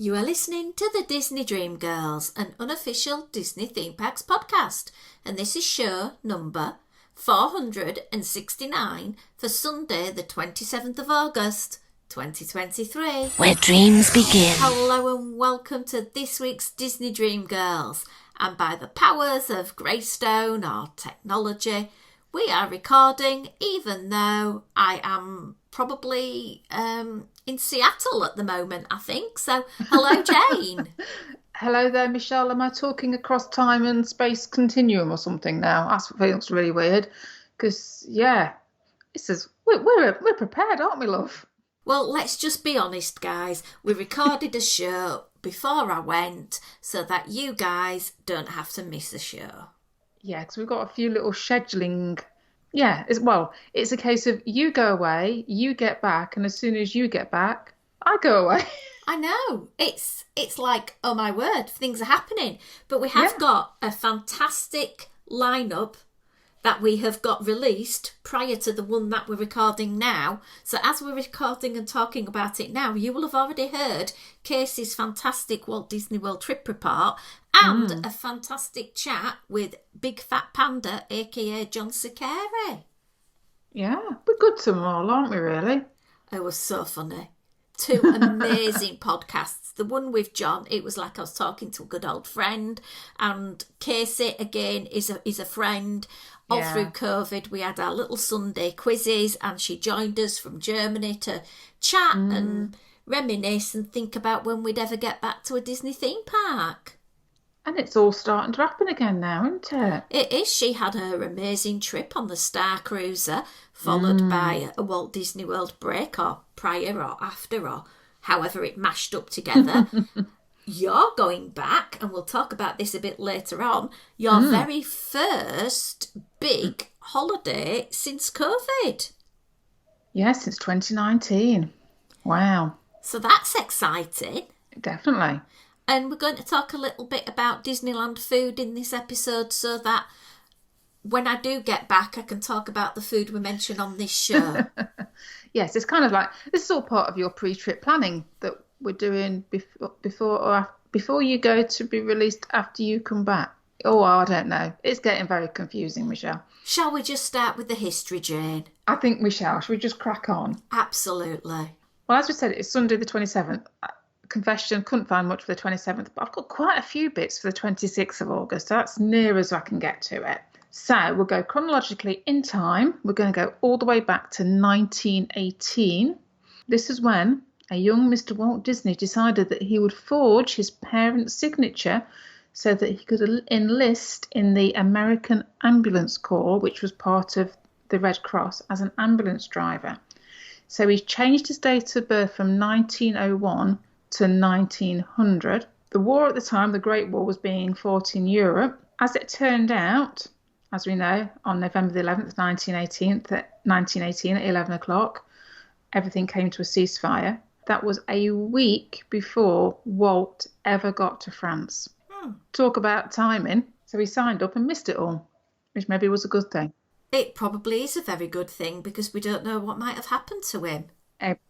You are listening to the Disney Dream Girls, an unofficial Disney Theme Parks podcast, and this is show number 469 for Sunday the 27th of August 2023. Where dreams begin. Hello and welcome to this week's Disney Dream Girls, and by the powers of Greystone or technology, we are recording even though I am probably in Seattle at the moment, I think. So, hello, Jane. Hello there, Michelle. Am I talking across time and space continuum or something now? That feels really weird. Because, this is we're prepared, aren't we, love? Well, let's just be honest, guys. We recorded a show before I went so that you guys don't have to miss a show. Yeah, because we've got a few little scheduling. Yeah, it's a case of you go away, you get back, and as soon as you get back, I go away. I know. It's like, oh my word, things are happening. But we have got a fantastic lineup that we have got released prior to the one that we're recording now. So as we're recording and talking about it now, you will have already heard Casey's fantastic Walt Disney World trip report and a fantastic chat with Big Fat Panda, aka John Sakari. Yeah, we're good to them all, aren't we, really? It was so funny. Two amazing podcasts. The one with John, it was like I was talking to a good old friend, and Casey again is a friend. All through COVID, we had our little Sunday quizzes, and she joined us from Germany to chat and reminisce and think about when we'd ever get back to a Disney theme park. And it's all starting to happen again now, isn't it? It is. She had her amazing trip on the Star Cruiser, followed by a Walt Disney World break, or prior or after, or however it mashed up together. You're going back, and we'll talk about this a bit later on, your very first big holiday since COVID. Yeah, since 2019. Wow. So that's exciting. Definitely. And we're going to talk a little bit about Disneyland food in this episode so that when I do get back, I can talk about the food we mention on this show. Yes, it's kind of like, this is all part of your pre-trip planning that we're doing before you go to be released after you come back. Oh, I don't know. It's getting very confusing, Michelle. Shall we just start with the history, Jane? I think we shall. Shall we just crack on? Absolutely. Well, as we said, it's Sunday the 27th. Confession, couldn't find much for the 27th, but I've got quite a few bits for the 26th of August. So that's near as I can get to it. So we'll go chronologically in time. We're going to go all the way back to 1918. This is when a young Mr. Walt Disney decided that he would forge his parents' signature so that he could enlist in the American Ambulance Corps, which was part of the Red Cross, as an ambulance driver. So he changed his date of birth from 1901 to 1900. The war at the time, the Great War, was being fought in Europe. As it turned out, as we know, on November the 11th, 1918 at 11 o'clock, everything came to a ceasefire. That was a week before Walt ever got to France. Talk about timing. So he signed up and missed it all, which maybe was a good thing. It probably is a very good thing because we don't know what might have happened to him.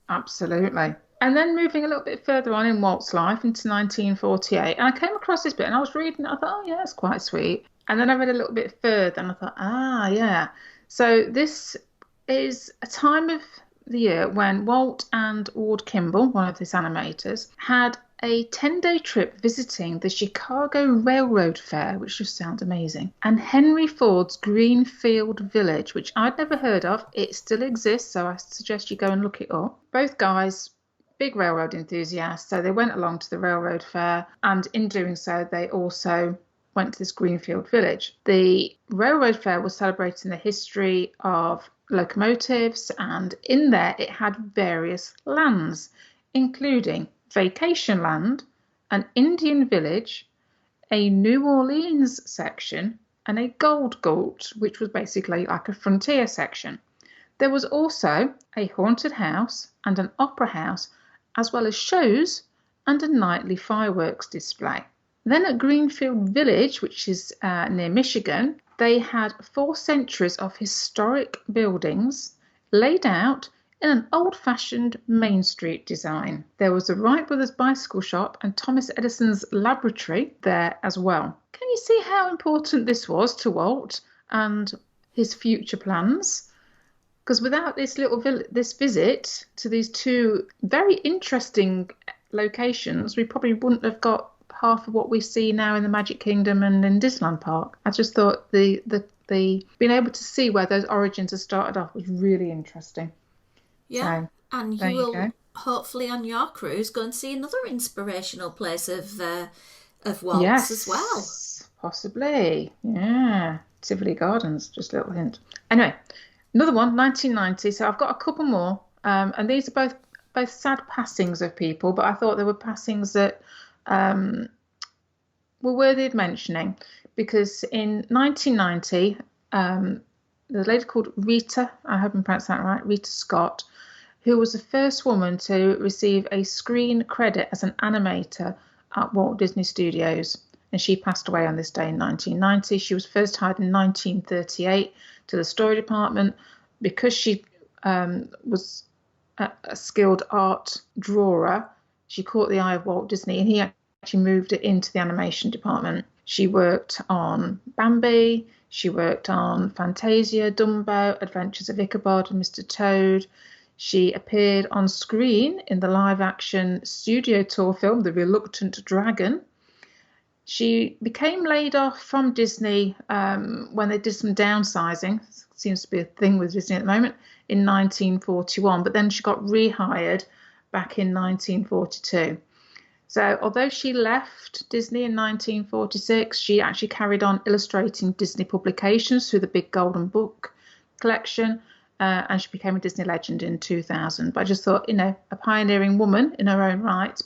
Absolutely. And then moving a little bit further on in Walt's life into 1948, and I came across this bit and I was reading it, I thought, oh yeah, that's quite sweet. And then I read a little bit further and I thought, yeah. So this is a time of the year when Walt and Ward Kimball, one of his animators, had a 10-day trip visiting the Chicago Railroad Fair, which just sounds amazing, and Henry Ford's Greenfield Village, which I'd never heard of. It still exists, so I suggest you go and look it up. Both guys, big railroad enthusiasts, so they went along to the Railroad Fair, and in doing so, they also went to this Greenfield Village. The Railroad Fair was celebrating the history of locomotives, and in there it had various lands, including Vacation Land, an Indian village, a New Orleans section, and a Gold Gulch, which was basically like a frontier section. There was also a haunted house and an opera house, as well as shows and a nightly fireworks display. Then at Greenfield Village, which is near Michigan, they had 4 centuries of historic buildings laid out in an old-fashioned Main Street design. There was the Wright Brothers bicycle shop and Thomas Edison's laboratory there as well. Can you see how important this was to Walt and his future plans? Because without this this visit to these two very interesting locations, we probably wouldn't have got half of what we see now in the Magic Kingdom and in Disneyland Park. I just thought the being able to see where those origins have started off was really interesting. Yeah, So, and there you you will go. hopefully on your cruise go and see another inspirational place of Walt's Yes, as well. possibly. Yeah, Tivoli Gardens, just a little hint. Anyway, another one, 1990. So I've got a couple more, and these are both sad passings of people, but I thought they were passings that were worthy of mentioning because in 1990, there's a lady called Rita, I hope I'm pronouncing that right, Rita Scott, who was the first woman to receive a screen credit as an animator at Walt Disney Studios. And she passed away on this day in 1990. She was first hired in 1938 to the story department because she was a skilled art drawer. She caught the eye of Walt Disney and he actually moved it into the animation department. She worked on Bambi, she worked on Fantasia, Dumbo, Adventures of Ichabod and Mr. Toad. She appeared on screen in the live-action studio tour film, The Reluctant Dragon. She became laid off from Disney when they did some downsizing. Seems to be a thing with Disney at the moment, in 1941. But then she got rehired back in 1942. So although she left Disney in 1946, she actually carried on illustrating Disney publications through the Big Golden Book collection. And she became a Disney legend in 2000. But I just thought, a pioneering woman in her own right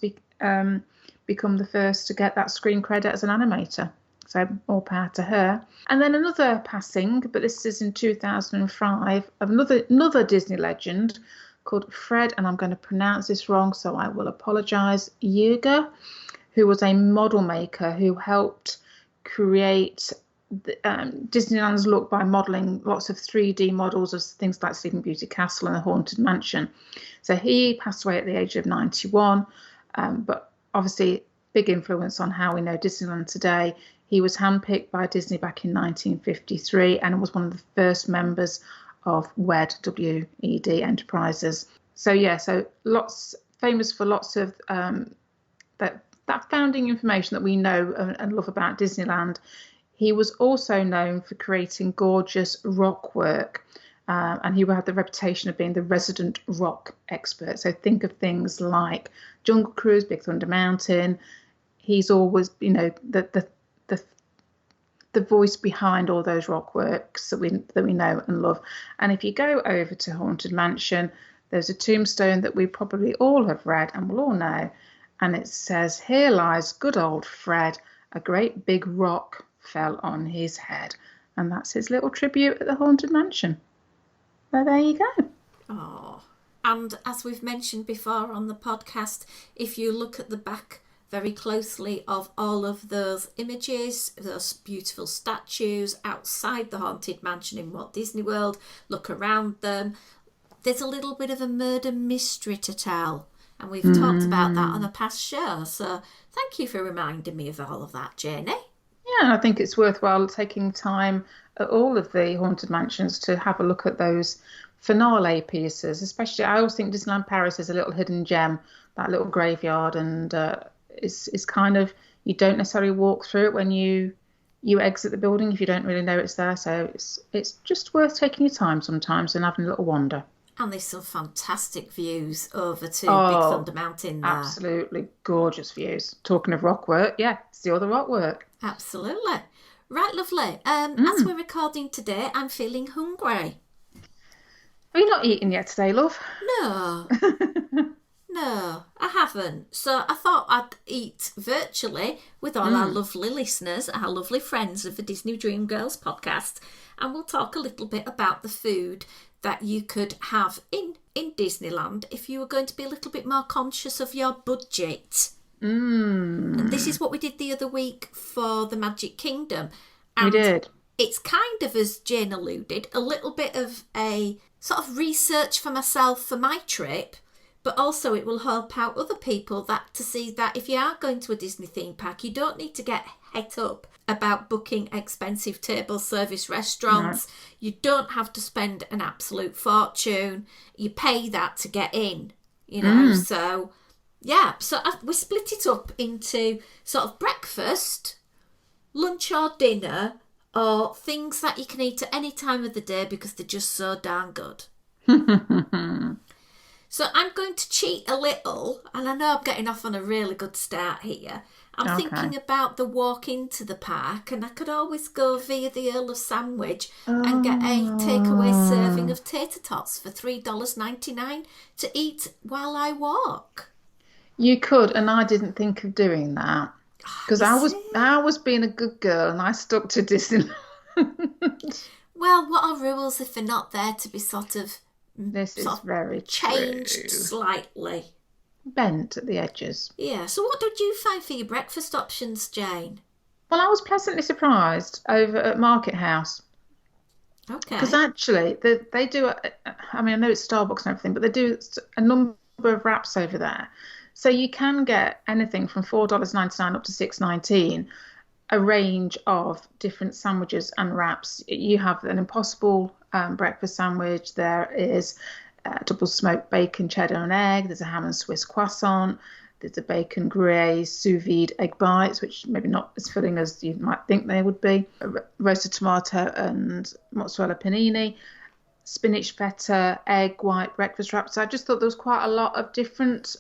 become the first to get that screen credit as an animator. So all power to her. And then another passing, but this is in 2005, of another Disney legend called Fred, and I'm going to pronounce this wrong, so I will apologise, Yeager, who was a model maker who helped create Disneyland's look by modelling lots of 3D models of things like Sleeping Beauty Castle and the Haunted Mansion. So he passed away at the age of 91, but obviously big influence on how we know Disneyland today. He was handpicked by Disney back in 1953 and was one of the first members of WED, W-E-D Enterprises. So lots famous for lots of that founding information that we know and love about Disneyland. He was also known for creating gorgeous rock work, and he would have the reputation of being the resident rock expert. So think of things like Jungle Cruise, Big Thunder Mountain. He's always, the voice behind all those rock works that we know and love. And if you go over to Haunted Mansion, there's a tombstone that we probably all have read and will all know, and it says, "Here lies good old Fred, a great big rock fell on his head." And that's his little tribute at the Haunted Mansion. So there you go. Oh, and as we've mentioned before on the podcast, if you look at the back very closely of all of those images, those beautiful statues outside the Haunted Mansion in Walt Disney World, look around them, there's a little bit of a murder mystery to tell. And we've talked about that on a past show. So thank you for reminding me of all of that, Janie. Yeah, I think it's worthwhile taking time at all of the Haunted Mansions to have a look at those finale pieces. Especially, I always think Disneyland Paris is a little hidden gem, that little graveyard, and it's kind of, you don't necessarily walk through it when you exit the building if you don't really know it's there. So it's just worth taking your time sometimes and having a little wander. And there's some fantastic views over to Big Thunder Mountain there. Absolutely gorgeous views. Talking of rock work, yeah, it's the other rock work. Absolutely. Right, lovely. As we're recording today, I'm feeling hungry. Are you not eating yet today, love? No. No, I haven't. So I thought I'd eat virtually with all our lovely listeners, our lovely friends of the Disney Dream Girls podcast, and we'll talk a little bit about the food that you could have in Disneyland if you were going to be a little bit more conscious of your budget. And this is what we did the other week for the Magic Kingdom. And we did. It's kind of, as Jane alluded, a little bit of a sort of research for myself for my trip, but also it will help out other people that to see that if you are going to a Disney theme park, you don't need to get het up about booking expensive table service restaurants. No. You don't have to spend an absolute fortune. You pay that to get in, you know. So, yeah. So we split it up into sort of breakfast, lunch or dinner, or things that you can eat at any time of the day because they're just so darn good. So I'm going to cheat a little, and I know I'm getting off on a really good start here. I'm thinking about the walk into the park, and I could always go via the Earl of Sandwich and get a takeaway serving of tater tots for $3.99 to eat while I walk. You could, and I didn't think of doing that because I was being a good girl and I stuck to Disneyland. Well, what are rules if they're not there to be sort of very changed true. Slightly? Bent at the edges. Yeah, so what did you find for your breakfast options, Jane? Well, I was pleasantly surprised over at Market House. Okay. Because actually, they do, I mean, I know it's Starbucks and everything, but they do a number of wraps over there. So you can get anything from $4.99 up to $6.19, a range of different sandwiches and wraps. You have an Impossible breakfast sandwich. There is double smoked bacon, cheddar and egg. There's a ham and Swiss croissant. There's a bacon gruyere sous vide egg bites, which maybe not as filling as you might think they would be. A roasted tomato and mozzarella panini. Spinach feta, egg white breakfast wraps. So I just thought there was quite a lot of different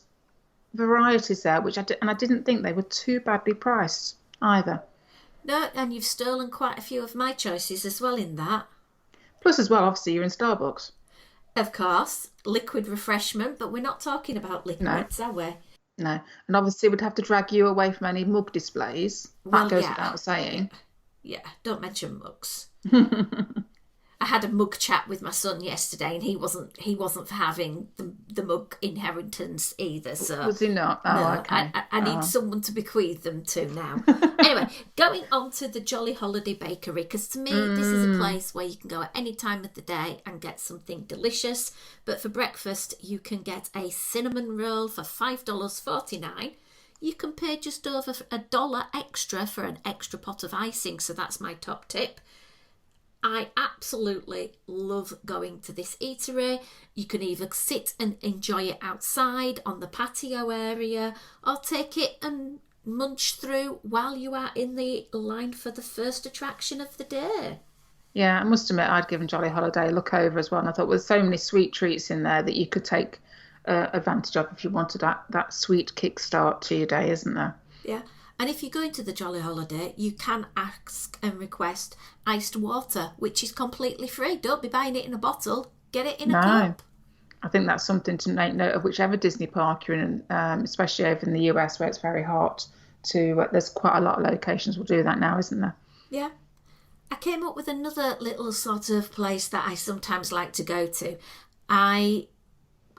varieties there, which I didn't think they were too badly priced either. No, and you've stolen quite a few of my choices as well in that. Plus as well, obviously, you're in Starbucks. Of course, liquid refreshment, but we're not talking about liquids, are we? No, and obviously we'd have to drag you away from any mug displays. That goes without saying. Yeah, don't mention mugs. I had a mug chat with my son yesterday, and he wasn't for having the mug inheritance either. So was he not? Oh, no, okay. I need someone to bequeath them to now. Anyway, going on to the Jolly Holiday Bakery, because to me this is a place where you can go at any time of the day and get something delicious. But for breakfast, you can get a cinnamon roll for $5.49. You can pay just over $1 extra for an extra pot of icing. So that's my top tip. I absolutely love going to this eatery. You can either sit and enjoy it outside on the patio area or take it and munch through while you are in the line for the first attraction of the day. Yeah, I must admit I'd given Jolly Holiday a look over as well, and I thought there's so many sweet treats in there that you could take advantage of if you wanted that sweet kickstart to your day, isn't there? Yeah. And if you go into the Jolly Holiday, you can ask and request iced water, which is completely free. Don't be buying it in a bottle. Get it in a cup. I think that's something to make note of, whichever Disney park you're in, especially over in the US where it's very hot. There's quite a lot of locations will do that now, isn't there? Yeah. I came up with another little sort of place that I sometimes like to go to.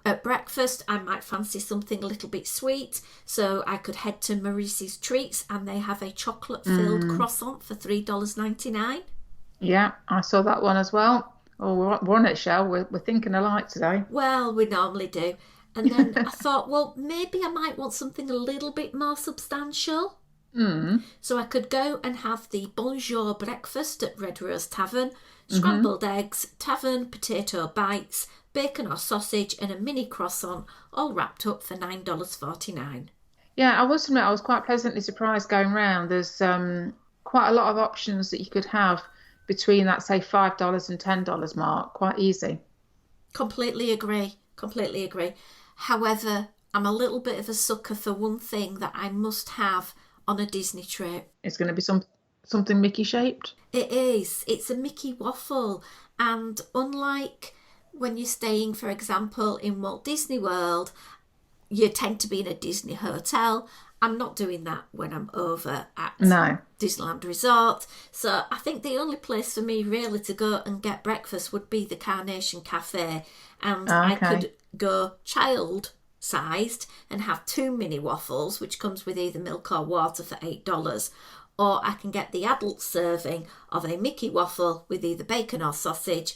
At breakfast, I might fancy something a little bit sweet, so I could head to Maurice's Treats, and they have a chocolate-filled croissant for $3.99. Yeah, I saw that one as well. Oh, we're on it, Shell. We're thinking alike today. Well, we normally do. And then I thought, well, maybe I might want something a little bit more substantial. So I could go and have the Bonjour breakfast at Red Rose Tavern, scrambled eggs, tavern potato bites, bacon or sausage and a mini croissant, all wrapped up for $9.49. Yeah, I must admit I was quite pleasantly surprised going round. There's quite a lot of options that you could have between that, say, $5 and $10 mark. Quite easy. Completely agree. However, I'm a little bit of a sucker for one thing that I must have on a Disney trip. It's going to be something Mickey shaped. It is. It's a Mickey waffle. And unlike when you're staying, for example, in Walt Disney World, you tend to be in a Disney hotel. I'm not doing that when I'm over at Disneyland Resort. So I think the only place for me really to go and get breakfast would be the Carnation Cafe. And I could go child-sized and have 2 mini waffles, which comes with either milk or water for $8. Or I can get the adult serving of a Mickey waffle with either bacon or sausage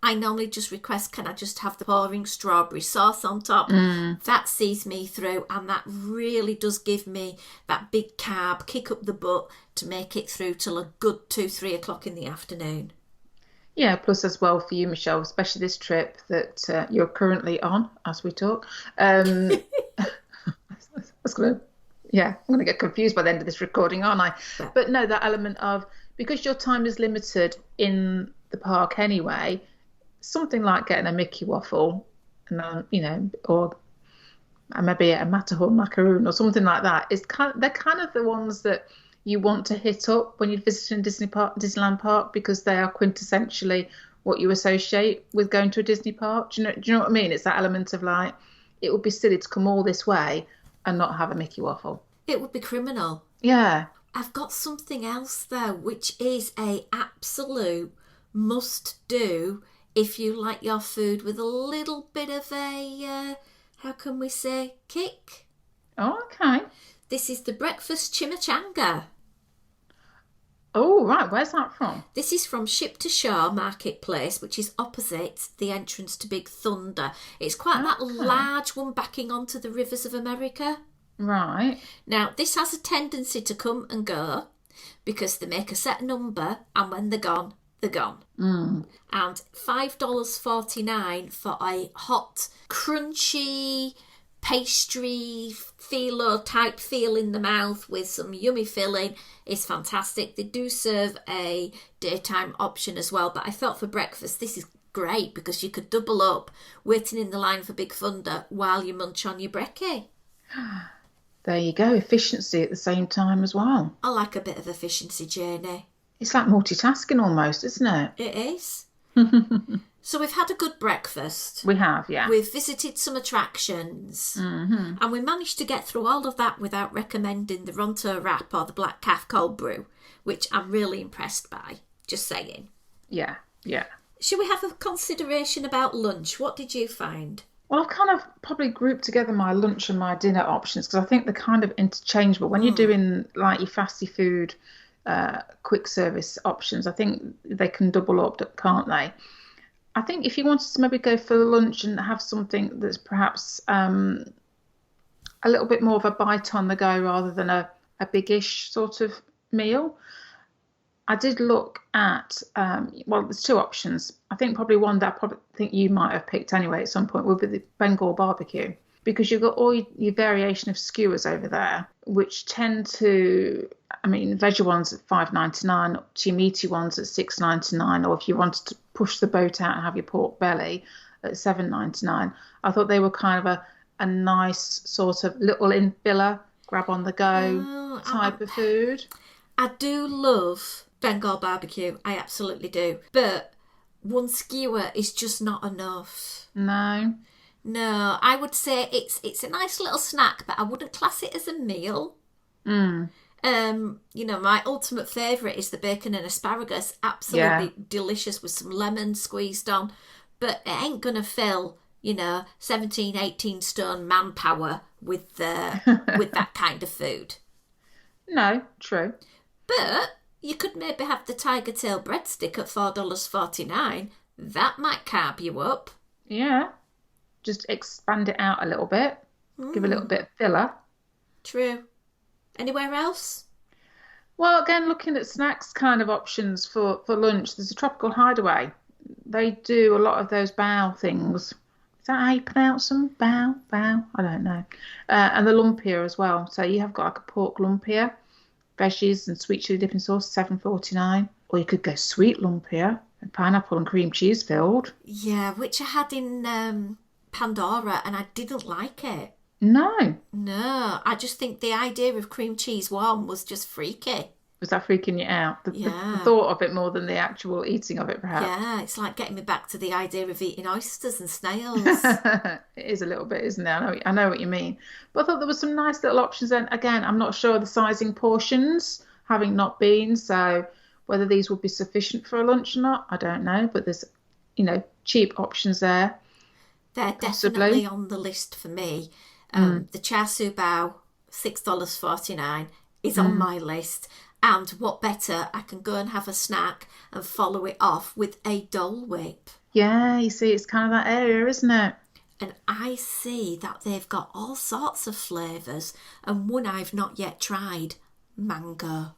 I normally just request, can I just have the pouring strawberry sauce on top? That sees me through, and that really does give me that big carb kick up the butt to make it through till a good 2-3 o'clock in the afternoon. Yeah, plus as well for you, Michelle, especially this trip that you're currently on as we talk. That's gonna, yeah, I'm gonna get confused by the end of this recording, aren't I? But no, that element of, because your time is limited in the park anyway, something like getting a Mickey waffle, and or maybe a Matterhorn macaroon or something like that, they're kind of the ones that you want to hit up when you're visiting Disneyland Park, because they are quintessentially what you associate with going to a Disney park. Do you know what I mean? It's that element of like, it would be silly to come all this way and not have a Mickey waffle. It would be criminal. Yeah. I've got something else though, which is a absolute must do if you like your food with a little bit of a, how can we say, kick? Oh, okay. This is the breakfast chimichanga. Oh, right. Where's that from? This is from Ship to Shore Marketplace, which is opposite the entrance to Big Thunder. It's quite that large one backing onto the rivers of America. Right. Now, this has a tendency to come and go because they make a set number, and when they're gone, they're gone. And $5.49 for a hot, crunchy pastry phyllo type feel in the mouth with some yummy filling is fantastic. They do serve a daytime option as well, but I thought for breakfast this is great because you could double up waiting in the line for Big Thunder while you munch on your brekkie. There you go. Efficiency at the same time as well. I like a bit of efficiency, Janie. It's like multitasking almost, isn't it? It is. So we've had a good breakfast. We have, yeah. We've visited some attractions. And we managed to get through all of that without recommending the Ronto wrap or the Black Calf cold brew, which I'm really impressed by. Just saying. Yeah, yeah. Should we have a consideration about lunch? What did you find? Well, I've kind of probably grouped together my lunch and my dinner options because I think they're kind of interchangeable. When you're doing like your fasty food, quick service options, I think they can double up, can't they? I think if you wanted to maybe go for lunch and have something that's perhaps a little bit more of a bite on the go rather than a biggish sort of meal, I did look at, well, there's two options. I think probably one that I probably think you might have picked anyway at some point would be the Bengal barbecue, because you've got all your variation of skewers over there, which tend to, I mean, veggie ones at $5.99, to your meaty ones at $6.99, or if you wanted to push the boat out and have your pork belly at $7.99. I thought they were kind of a nice sort of little in-filler, grab on the go type of food. I do love Bengal barbecue. I absolutely do. But one skewer is just not enough. No, I would say it's a nice little snack, but I wouldn't class it as a meal. My ultimate favourite is the bacon and asparagus. Absolutely delicious with some lemon squeezed on. But it ain't going to fill, 17, 18 stone manpower with that kind of food. No, true. But you could maybe have the tiger tail breadstick at $4.49. That might carb you up. Yeah. Just expand it out a little bit. Give a little bit of filler. True. Anywhere else? Well, again, looking at snacks kind of options for lunch, there's a Tropical Hideaway. They do a lot of those bao things. Is that how you pronounce them? Bao? I don't know. And the lumpia as well. So you have got like a pork lumpia, veggies and sweet chili dipping sauce, $7.49. Or you could go sweet lumpia, and pineapple and cream cheese filled. Yeah, which I had in Pandora, and I didn't like it. No, I just think the idea of cream cheese warm was just freaky. Was that freaking you out? The thought of it more than the actual eating of it, perhaps. Yeah, it's like getting me back to the idea of eating oysters and snails. It is a little bit, isn't it? I know what you mean. But I thought there were some nice little options. And again, I'm not sure of the sizing portions, having not been. So whether these would be sufficient for a lunch or not, I don't know. But there's, cheap options there. They're definitely on the list for me. The char siu bao, $6.49, is on my list. And what better, I can go and have a snack and follow it off with a Dole Whip. Yeah, you see, it's kind of that area, isn't it? And I see that they've got all sorts of flavours, and one I've not yet tried, mango.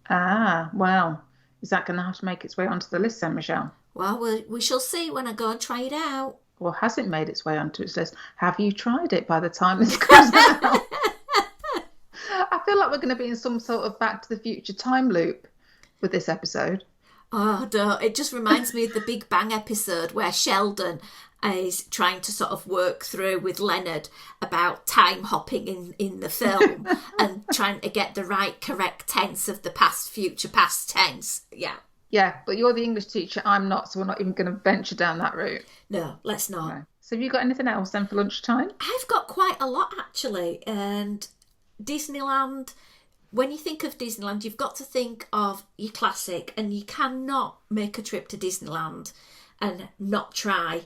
Ah, well, is that going to have to make its way onto the list then, Michelle? Well, we shall see when I go and try it out. Or has it made its way onto its list? Have you tried it by the time this comes out? I feel like we're going to be in some sort of Back to the Future time loop with this episode. Oh, no, it just reminds me of the Big Bang episode where Sheldon is trying to sort of work through with Leonard about time hopping in the film and trying to get the right correct tense of the past, future, past tense. Yeah. Yeah, but you're the English teacher, I'm not, so we're not even going to venture down that route. No, let's not. No. So have you got anything else then for lunchtime? I've got quite a lot actually, and Disneyland. When you think of Disneyland, you've got to think of your classic, and you cannot make a trip to Disneyland and not try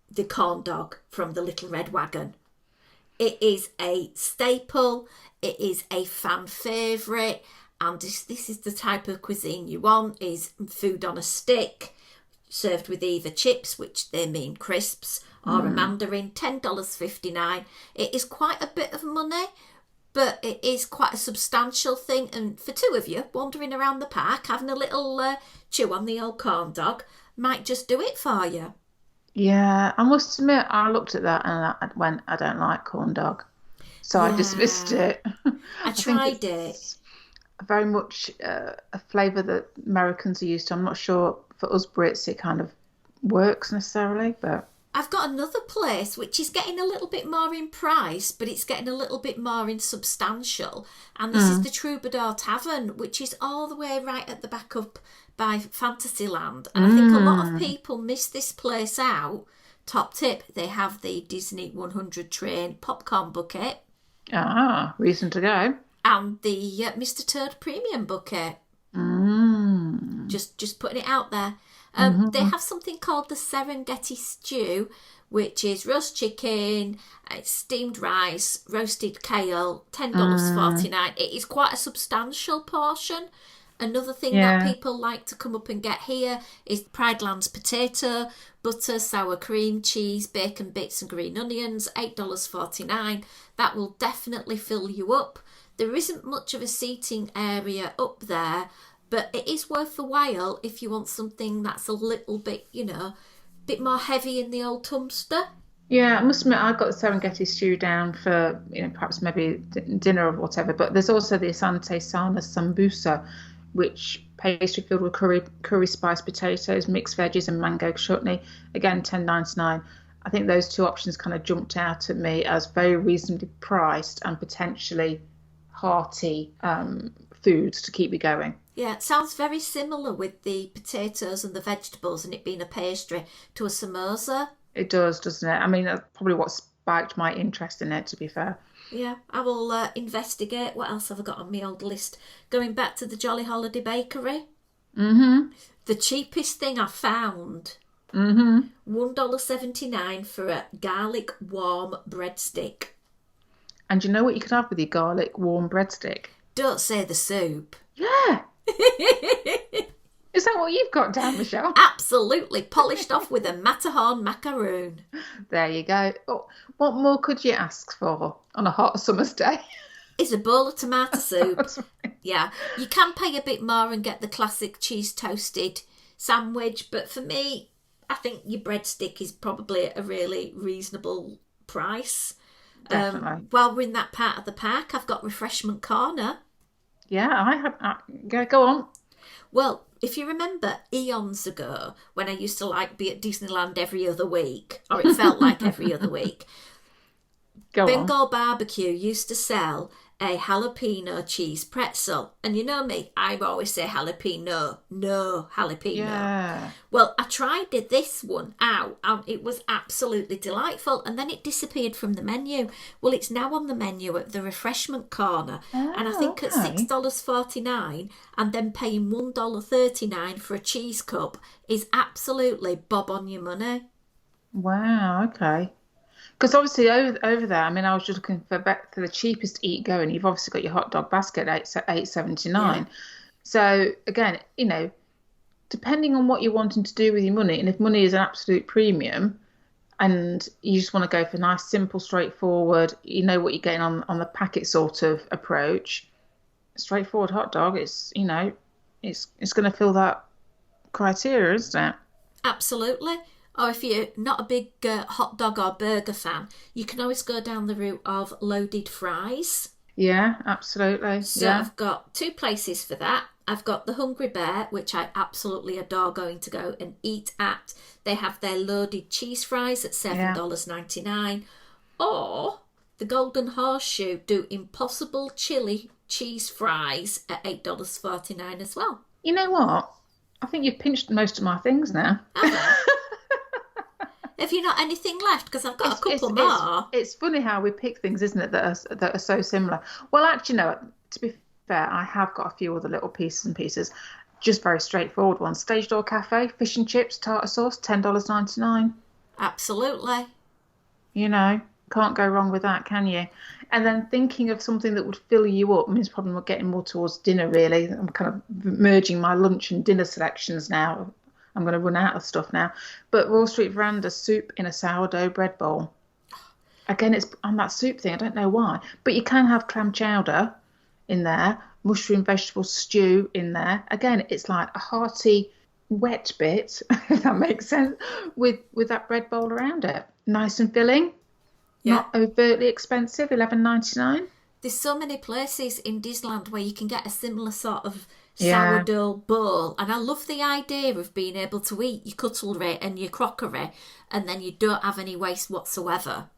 the corn dog from the Little Red Wagon. It is a staple, it is a fan favourite, and this is the type of cuisine you want, is food on a stick, served with either chips, which they mean crisps, or a mandarin, $10.59. It is quite a bit of money, but it is quite a substantial thing. And for two of you, wandering around the park, having a little chew on the old corn dog, might just do it for you. Yeah, I must admit, I looked at that and I went, I don't like corn dog. So I dismissed it. I tried it. Very much a flavour that Americans are used to. I'm not sure for us Brits it kind of works necessarily, but I've got another place which is getting a little bit more in price, but it's getting a little bit more in substantial. And this is the Troubadour Tavern, which is all the way right at the back up by Fantasyland. And I think a lot of people miss this place out. Top tip, they have the Disney 100 train popcorn bucket. Reason to go. And the Mr. Toad Premium bucket. Just putting it out there. They have something called the Serengeti Stew, which is roast chicken, steamed rice, roasted kale, $10.49. It is quite a substantial portion. Another thing that people like to come up and get here is Prideland's potato, butter, sour cream, cheese, bacon bits and green onions, $8.49. That will definitely fill you up. There isn't much of a seating area up there, but it is worth the while if you want something that's a little bit, bit more heavy in the old tumpster. Yeah, I must admit, I got the Serengeti stew down for, perhaps maybe dinner or whatever. But there's also the Asante Sana Sambusa, which pastry filled with curry spiced potatoes, mixed veggies, and mango chutney. Again, $10.99. I think those two options kind of jumped out at me as very reasonably priced and potentially hearty foods to keep you going. Yeah, it sounds very similar with the potatoes and the vegetables and it being a pastry to a samosa. It does, doesn't it? I mean, that's probably what spiked my interest in it, to be fair. Yeah, I will investigate. What else have I got on my old list? Going back to the Jolly Holiday Bakery. The cheapest thing I found. $1.79 for a garlic warm breadstick. And you know what you could have with your garlic warm breadstick? Don't say the soup. Yeah. Is that what you've got down, Michelle? Absolutely. Polished off with a Matterhorn macaroon. There you go. Oh, what more could you ask for on a hot summer's day? Is a bowl of tomato soup. Right. Yeah. You can pay a bit more and get the classic cheese toasted sandwich, but for me, I think your breadstick is probably a really reasonable price. Definitely. While we're in that part of the park, I've got Refreshment Corner. Yeah, I have. Go on. Well, if you remember eons ago when I used to be at Disneyland every other week, or it felt like every other week, Bengal Barbecue used to sell a jalapeno cheese pretzel. And you know me, I always say jalapeno, no jalapeno. Yeah. Well, I tried this one out and it was absolutely delightful. And then it disappeared from the menu. Well, it's now on the menu at the Refreshment Corner. And I think at $6.49 and then paying $1.39 for a cheese cup is absolutely bob on your money. Wow, okay. Because obviously over there, I mean, I was just looking for the cheapest eat going. You've obviously got your hot dog basket at $8.79. Yeah. So again, depending on what you're wanting to do with your money, and if money is an absolute premium and you just want to go for a nice, simple, straightforward, you know what you're getting on the packet sort of approach, straightforward hot dog, it's going to fill that criteria, isn't it? Absolutely. Or if you're not a big hot dog or burger fan, you can always go down the route of loaded fries. Yeah, absolutely. So yeah. I've got two places for that. I've got the Hungry Bear, which I absolutely adore going to go and eat at. They have their loaded cheese fries at $7.99. Or the Golden Horseshoe do Impossible Chili cheese fries at $8.49 as well. You know what? I think you've pinched most of my things now. Have you not anything left? Because I've got a couple more. It's funny how we pick things, isn't it, that are so similar. Well, actually, no, to be fair, I have got a few other little pieces, just very straightforward ones. Stage Door Cafe, fish and chips, tartar sauce, $10.99. Absolutely. You know, can't go wrong with that, can you? And then thinking of something that would fill you up, I mean, it's probably getting more towards dinner, really. I'm kind of merging my lunch and dinner selections now. I'm going to run out of stuff now. But Wall Street Veranda soup in a sourdough bread bowl. Again, it's on that soup thing. I don't know why. But you can have clam chowder in there, mushroom vegetable stew in there. Again, it's like a hearty, wet bit, if that makes sense, with that bread bowl around it. Nice and filling. Yeah. Not overtly expensive, $11.99. There's so many places in Disneyland where you can get a similar sort of sourdough bowl, and I love the idea of being able to eat your cutlery and your crockery and then you don't have any waste whatsoever.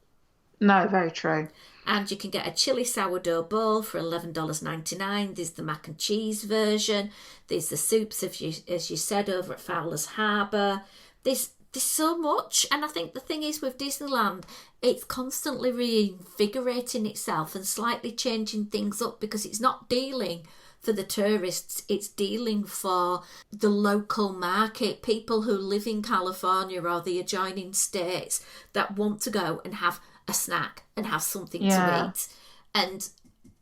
No, very true. And you can get a chili sourdough bowl for $11.99. There's the mac and cheese version. There's the soups, as you said, over at Fowler's Harbour. There's so much. And I think the thing is with Disneyland, it's constantly reinvigorating itself and slightly changing things up because it's not dealing for the tourists, it's dealing for the local market, people who live in California or the adjoining states that want to go and have a snack and have something to eat. And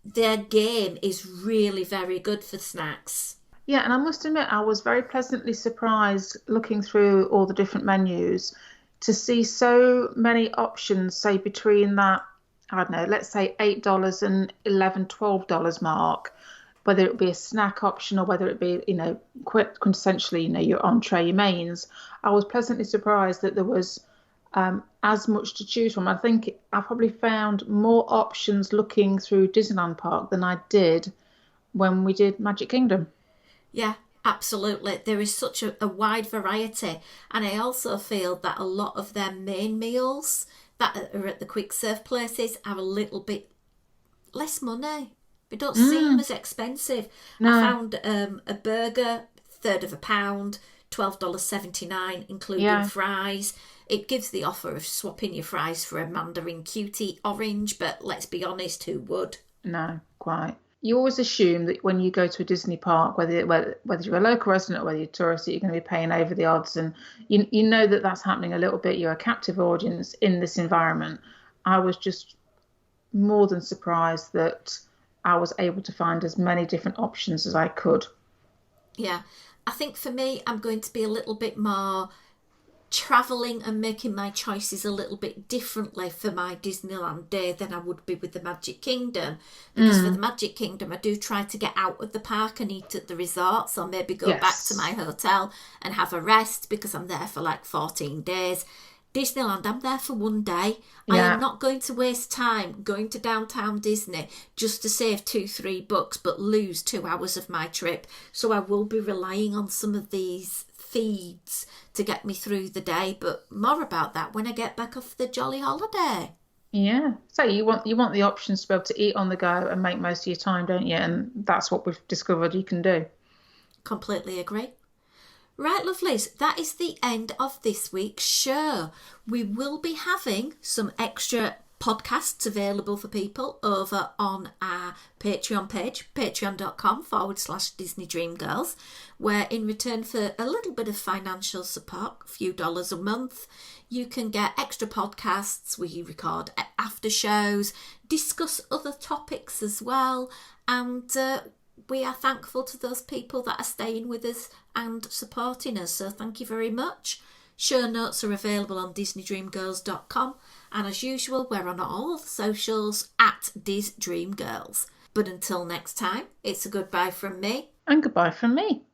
their game is really very good for snacks. Yeah, and I must admit, I was very pleasantly surprised looking through all the different menus to see so many options, say between that, I don't know, let's say $8 and $11, $12 mark, whether it be a snack option or whether it be, quintessentially, your entree, your mains. I was pleasantly surprised that there was as much to choose from. I think I probably found more options looking through Disneyland Park than I did when we did Magic Kingdom. Yeah, absolutely. There is such a wide variety. And I also feel that a lot of their main meals that are at the quick serve places are a little bit less money. They don't seem as expensive. No. I found a burger, third of a pound, $12.79, including fries. It gives the offer of swapping your fries for a Mandarin Cutie orange, but let's be honest, who would? No, quite. You always assume that when you go to a Disney park, whether you're a local resident or whether you're a tourist, that you're going to be paying over the odds, and you know that that's happening a little bit. You're a captive audience in this environment. I was just more than surprised that I was able to find as many different options as I could. Yeah, I think for me, I'm going to be a little bit more travelling and making my choices a little bit differently for my Disneyland day than I would be with the Magic Kingdom. Because for the Magic Kingdom, I do try to get out of the park and eat at the resorts, or maybe go back to my hotel and have a rest because I'm there for like 14 days. Disneyland, I'm there for one day. Yeah. I am not going to waste time going to downtown Disney just to save $2-3, but lose 2 hours of my trip. So I will be relying on some of these feeds to get me through the day, but more about that when I get back off the jolly holiday. Yeah. So you want the options to be able to eat on the go and make most of your time, don't you? And that's what we've discovered you can do. Completely agree. Right, lovelies, that is the end of this week's show. We will be having some extra podcasts available for people over on our Patreon page, patreon.com/Disney Dream Girls, where in return for a little bit of financial support, a few dollars a month, you can get extra podcasts. We record after shows, discuss other topics as well, and we are thankful to those people that are staying with us and supporting us. So thank you very much. Show notes are available on DisneyDreamGirls.com, and as usual, we're on all the socials at DisDreamGirls. But until next time, it's a goodbye from me. And goodbye from me.